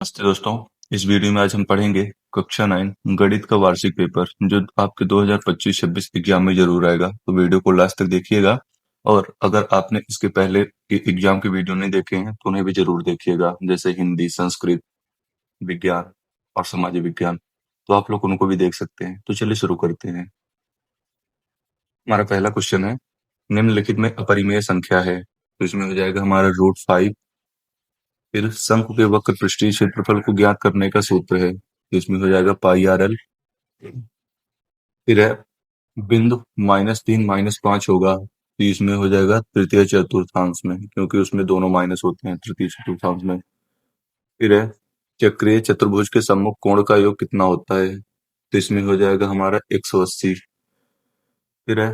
नमस्ते दोस्तों। इस वीडियो में आज हम पढ़ेंगे कक्षा 9 गणित का वार्षिक पेपर जो आपके 2025-26 एग्जाम में जरूर आएगा। तो वीडियो को लास्ट तक देखिएगा और अगर आपने इसके पहले के एग्जाम के वीडियो नहीं देखे हैं तो उन्हें भी जरूर देखिएगा, जैसे हिंदी, संस्कृत, विज्ञान और समाज विज्ञान। तो आप लोग उनको भी देख सकते हैं। तो चलिए शुरू करते हैं। हमारा पहला क्वेश्चन है, निम्नलिखित में अपरिमेय संख्या है। तो इसमें हो जाएगा हमारा √5। फिर शंकु के वक्र पृष्ठीय क्षेत्रफल को ज्ञात करने का सूत्र है, तो इसमें हो जाएगा πRL। फिर है बिंदु -3 -5 होगा, तो इसमें हो जाएगा तृतीय चतुर्थांश में, क्योंकि उसमें दोनों माइनस होते हैं तृतीय चतुर्थांश में। फिर है चक्रीय चतुर्भुज के सम्मुख कोण का योग कितना होता है, तो इसमें हो जाएगा हमारा 180। फिर है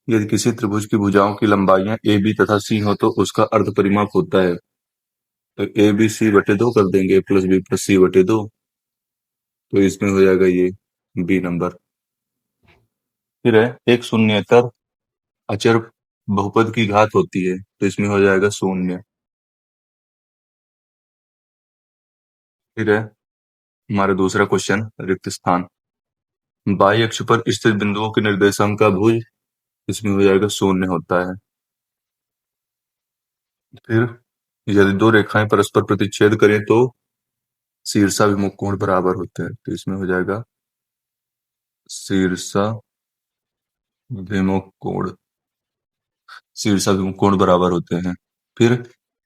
यदि किसी त्रिभुज की भुजाओं की लंबाइयां ए बी तथा सी हो तो उसका अर्ध परिमाप होता है। तो ए बी सी बटे 2 कर देंगे, प्लस बी प्लस सी बटे 2। तो इसमें हो जाएगा ये बी नंबर। फिर है एक शून्येतर अचर बहुपद की घात होती है, तो इसमें हो जाएगा 0। फिर है हमारा दूसरा क्वेश्चन, रिक्त स्थान। बाई अक्ष पर स्थित बिंदुओं के निर्देशांक का भुज, इसमें हो जाएगा 0 होता है। फिर यदि दो रेखाएं परस्पर प्रतिच्छेद करें तो शीर्षाभिमुख कोण बराबर होते हैं, तो इसमें हो जाएगा शीर्षाभिमुख कोण शीर्षाभिमुख कोण बराबर होते हैं। फिर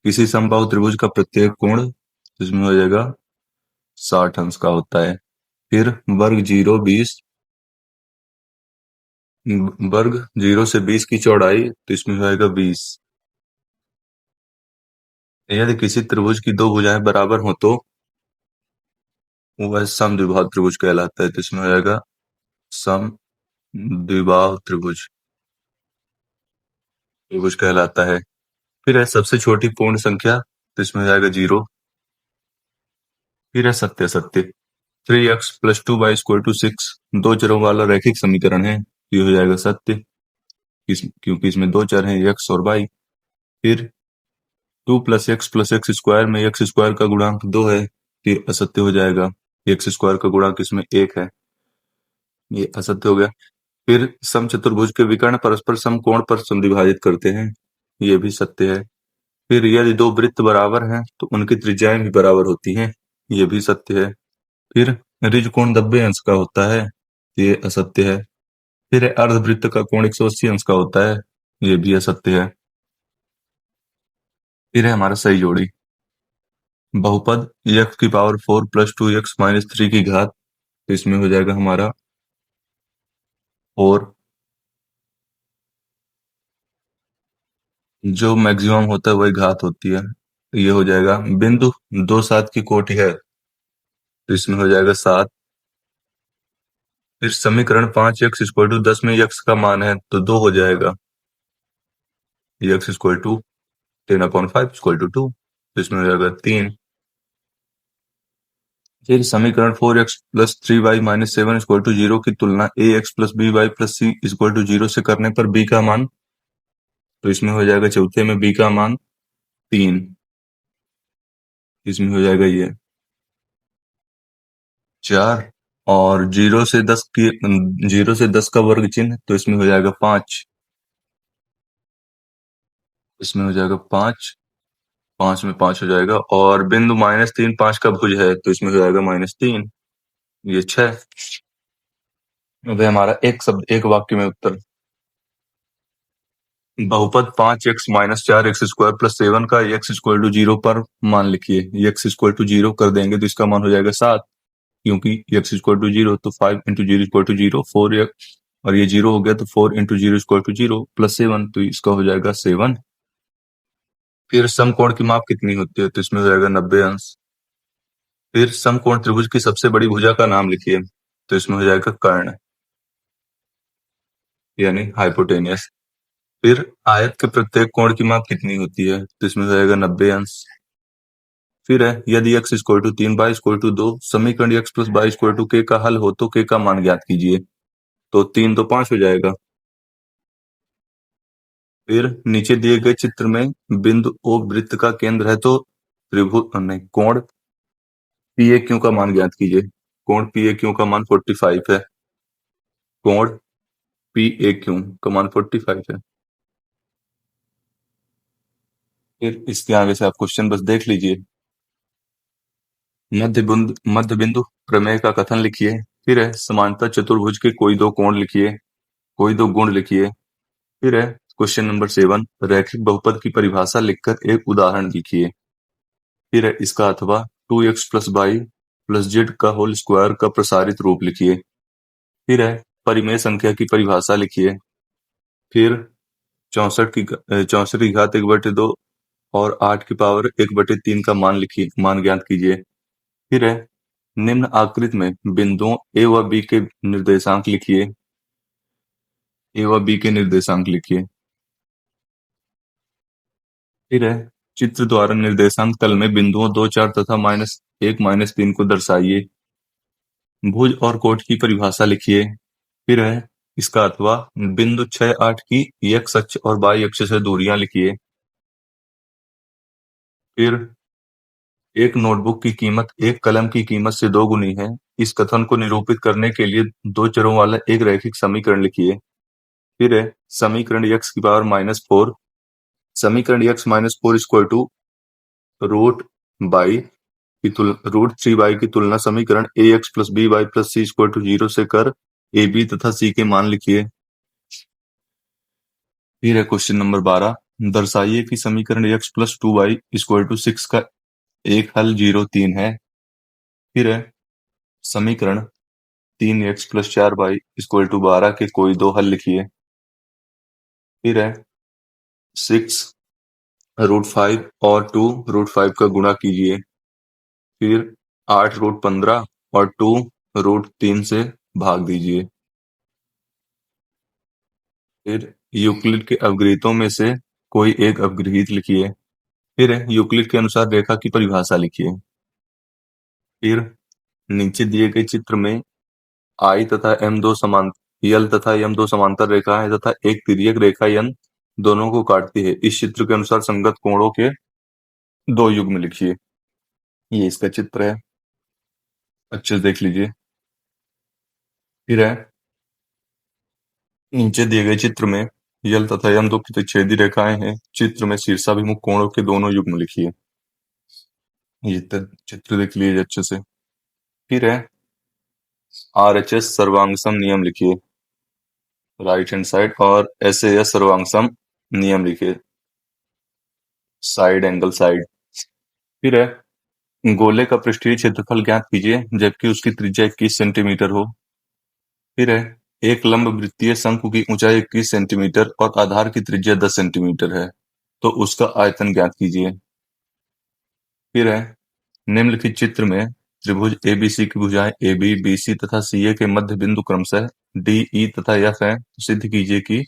किसी समबाहु त्रिभुज का प्रत्येक कोण, इसमें हो जाएगा 60 अंश का होता है। फिर वर्ग 0 से 20 की चौड़ाई, तो इसमें हो जाएगा 20। यदि किसी त्रिभुज की दो भुजाएं बराबर हो तो वह समद्विबाहु त्रिभुज कहलाता है, तो इसमें हो जाएगा समद्विबाहु त्रिभुज त्रिभुज कहलाता है। फिर है सबसे छोटी पूर्ण संख्या, तो इसमें हो जाएगा 0। फिर है सत्य सत्य। 3x + 2y = 6 दो चरों वाला रैखिक समीकरण है, ये हो जाएगा सत्य, क्योंकि इसमें दो चर हैं x और y। फिर 2 + x + x² में x² का गुणांक 2 है, तो ये असत्य हो जाएगा। x² का गुणांक इसमें 1 है, ये असत्य हो गया। फिर समचतुर्भुज के विकर्ण परस्पर समकोण पर समद्विभाजित करते हैं, ये भी सत्य है। फिर यदि दो वृत्त बराबर हैं तो उनकी त्रिज्याएं भी बराबर होती हैं, ये भी सत्य है। फिर ऋज कोण 90 अंश का होता है, ये असत्य है। फिर अर्धवृत्त का कोण 180 अंश का होता है, ये भी असत्य है। फिर है हमारा सही जोड़ी। बहुपद x⁴ + 2x - 3 की घात, तो इसमें हो जाएगा हमारा 4। जो मैक्सिमम होता है वही घात होती है, तो ये हो जाएगा। बिंदु 2 7 की कोटि है, तो इसमें हो जाएगा 7। फिर समीकरण 5x = 10 में x का मान है, तो 2 हो जाएगा। x = 10/5 = 2, तो इसमें हो जाएगा 3। फिर समीकरण 4x + 3y - 7 = 0 की तुलना ax + by + c = 0 से करने पर b का मान, तो इसमें हो जाएगा चौथे में b का मान 3, इसमें हो जाएगा ये 4। और 0 से 10 का वर्ग चिन्ह, तो इसमें हो जाएगा 5, इसमें हो जाएगा 5, 5 में 5 हो जाएगा। और बिंदु -3 5 का भुज है, तो इसमें हो जाएगा -3, ये 6। अब है हमारा एक वाक्य में उत्तर। बहुपद 5x - 4x² + 7 का x = 0 पर मान लिखिए। x = 0 कर देंगे तो इसका मान हो जाएगा 7, क्योंकि x = 0, तो 5 × 0 = 0, 4x, और ये 0 हो गया तो 4 × 0 = 0 + 7, तो इसका हो जाएगा 7। फिर समकोण की माप कितनी होती है, तो इसमें हो जाएगा 90 अंश। फिर समकोण त्रिभुज की सबसे बड़ी भुजा का नाम लिखिए, तो इसमें हो जाएगा कर्ण, यानी हाइपोटेनियस। फिर आयत के प्रत्येक कोण की माप कितनी होती है, तो इसमें हो जाएगा 90 अंश। फिर है यदि x = 3 y = 2 समीकरण x + y = k का हल हो तो k का मान ज्ञात कीजिए, तो 3 तो 5 हो जाएगा। फिर नीचे दिए गए चित्र में बिंदु O वृत्त का केंद्र है, तो त्रिभुज नहीं, कोण पी ए क्यू का मान ज्ञात कीजिए। कोण पी ए क्यू का मान 45 है। कोण पी ए क्यू का मान 45 है। फिर इसके आगे से आप क्वेश्चन बस देख लीजिए। मध्य बिंदु प्रमेय का कथन लिखिए। फिर है समांतर चतुर्भुज के कोई दो कोण लिखिए, कोई दो गुण लिखिए। फिर है क्वेश्चन नंबर 7, रैखिक बहुपद की परिभाषा लिखकर एक उदाहरण लिखिए। फिर है इसका अथवा 2x plus Y plus Z का होल स्क्वायर का प्रसारित रूप लिखिए। फिर है परिमेय संख्या की परिभाषा लिखिए। फिर 64 की घात 1/2 और 8 की पावर 1/3 का मान लिखिए, मान ज्ञात कीजिए। फिर है निम्न आकृति में बिंदुओं ए व बी के निर्देशांक लिखिए। ए व बी के निर्देशांक लिखिए। फिर है चित्र द्वारा निर्देशांक तल में बिंदुओं 2, 4 तथा -1, -3 को दर्शाइए। भुज और कोट की परिभाषा लिखिए। फिर है इसका अथवा बिंदु 6, 8 की x अक्ष और y अक्ष से दूरियां लिखिए। फिर एक नोटबुक की कीमत एक कलम की कीमत से 2 गुनी है। इस कथन को निरूपित करने के लिए दो चरों वाला एक रैखिक समीकरण लिखिए। फिर है समीकरण x⁻⁻4 समीकरण x-4 इक्वल टू √3y की तुलना समीकरण ax plus by plus c equal to 0 से कर a, b तथा c के मान लिखिए। फिर है क्वेश्चन नंबर 12, दर्शाइए कि समीकरण x plus 2y equal to 6 का एक हल 0, 3 है। फिर है समीकरण 3x plus 4y equal to 12 के कोई दो हल लिखिए। फिर है 6 √5 और 2 √5 का गुणा कीजिए। फिर 8 √15 और 2 √3 से भाग दीजिए। फिर यूक्लिड के अवगृहीतों में से कोई एक अवगृहीत लिखिए। फिर यूक्लिड के अनुसार रेखा की परिभाषा लिखिए। फिर नीचे दिए गए चित्र में I तथा M दो समान यल तथा M दो समांतर रेखाएं तथा एक तिर्यक रेखा N दोनों को काटती है। इस चित्र के अनुसार संगत कोणों के दो युग्म लिखिए। ये इसका चित्र है, अच्छे से देख लीजिए। फिर है नीचे दिए गए चित्र में यल तथा M दो प्रतिच्छेदी रेखाएं हैं। चित्र में शीर्षाभिमुख कोणों के दोनों युग्म लिखिए। ये चित्र देख लीजिए अच्छे से। फिर है RHS सर्वांगसम नियम लिखिए राइट हैंड साइड और SAS सर्वांगसम नियम लिखिए साइड एंगल साइड। फिर है गोले का पृष्ठीय क्षेत्रफल ज्ञात कीजिए जबकि उसकी त्रिज्या 21 सेंटीमीटर हो। फिर है एक लंब वृत्तीय शंकु की ऊंचाई 21 सेंटीमीटर और आधार की त्रिज्या 10 सेंटीमीटर है, तो उसका आयतन ज्ञात कीजिए। फिर है निम्नलिखित चित्र में त्रिभुज ABC की भुजाएं AB, BC तथा CA के मध्य बिंदु क्रमशः D, E तथा F हैं। सिद्ध कीजिए कि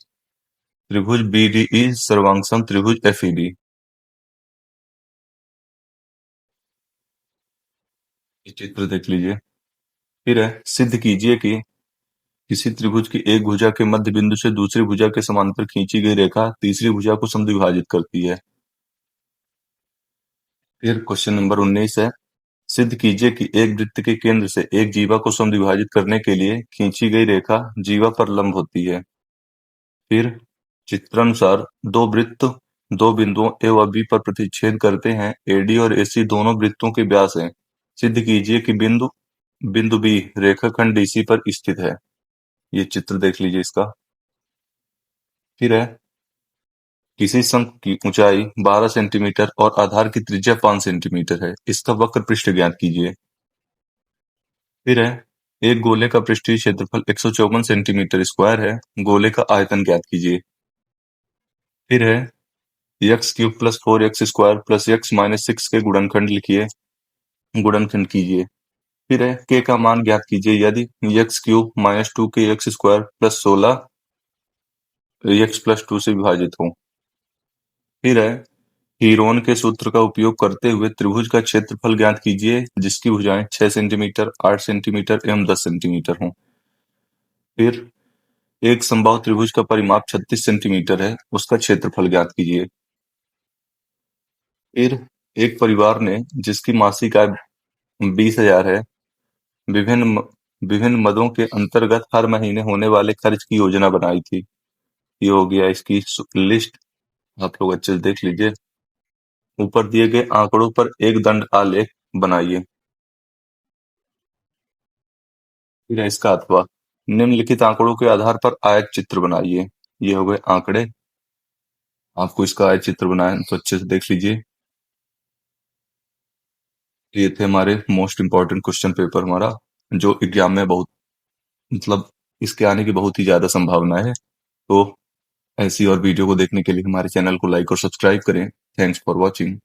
त्रिभुज BDE सर्वांगसम त्रिभुज FEB। ये चित्र देख लीजिए। फिर है सिद्ध कीजिए कि किसी त्रिभुज की एक भुजा के मध्य बिंदु से दूसरी भुजा के समांतर खींची गई रेखा तीसरी भुजा को समद्विभाजित करती है। फिर क्वेश्चन नंबर 19 है, सिद्ध कीजिए कि एक वृत्त के केंद्र से एक जीवा को समद्विभाजित करने के लिए खींची गई रेखा जीवा पर लंब होती है। फिर चित्रानुसार दो वृत्त दो बिंदुओं ए व बी पर प्रतिच्छेद करते हैं। AD और AC दोनों वृत्तों के व्यास हैं। सिद्ध कीजिए कि बिंदु बिंदु B रेखाखंड DC पर स्थित है। ये चित्र देख लीजिए इसका। फिर है किसी शंकु की ऊंचाई 12 सेंटीमीटर और आधार की त्रिज्या 5 सेंटीमीटर है। इसका वक्र पृष्ठ ज्ञात कीजिए। फिर है एक गोले का पृष्ठीय क्षेत्रफल 154 सेंटीमीटर स्क्वायर है। गोले का आयतन ज्ञात कीजिए। फिर है x³ plus 4x square plus x minus 6 के गुणनखंड लिखिए, गुणनखंड कीजिए। फिर है k का मान ज्ञात कीजिए यदि x³ minus 2k x square plus 16 x plus 2 से विभाजित हो। फिर है हीरोन के सूत्र का उपयोग करते हुए त्रिभुज का क्षेत्रफल ज्ञात कीजिए जिसकी भुजाएं 6 सेंटीमीटर, 8 सेंटीमीटर एवं 10 सेंटीमीटर हों। फिर एक समबाहु त्रिभुज का परिमाप 36 सेंटीमीटर है, उसका क्षेत्रफल ज्ञात कीजिए। फिर एक परिवार ने जिसकी मासिक आय 20,000 है, विभिन्न मदों के अंतर्गत हर महीने होने वाले खर्च की योजना बनाई थी। ये हो गया इसकी लिस्ट। आप लोग अच्छे से देख लीजिए। ऊपर दिए गए आंकड़ों पर एक दंड आलेख बनाइए। फिर है इसका अथवा। निम्नलिखित आंकड़ों के आधार पर आयत चित्र बनाइए। ये हो गए आंकड़े। आपको इसका आयत चित्र बनाए तो अच्छे से देख लीजिए। ये थे हमारे मोस्ट इंपॉर्टेंट क्वेश्चन पेपर हमारा, जो एग्जाम में बहुत मतलब इसके आने की बहुत ही ज्यादा संभावना है। तो ऐसी और वीडियो को देखने के लिए हमारे चैनल को लाइक और सब्सक्राइब करें। Thanks for watching.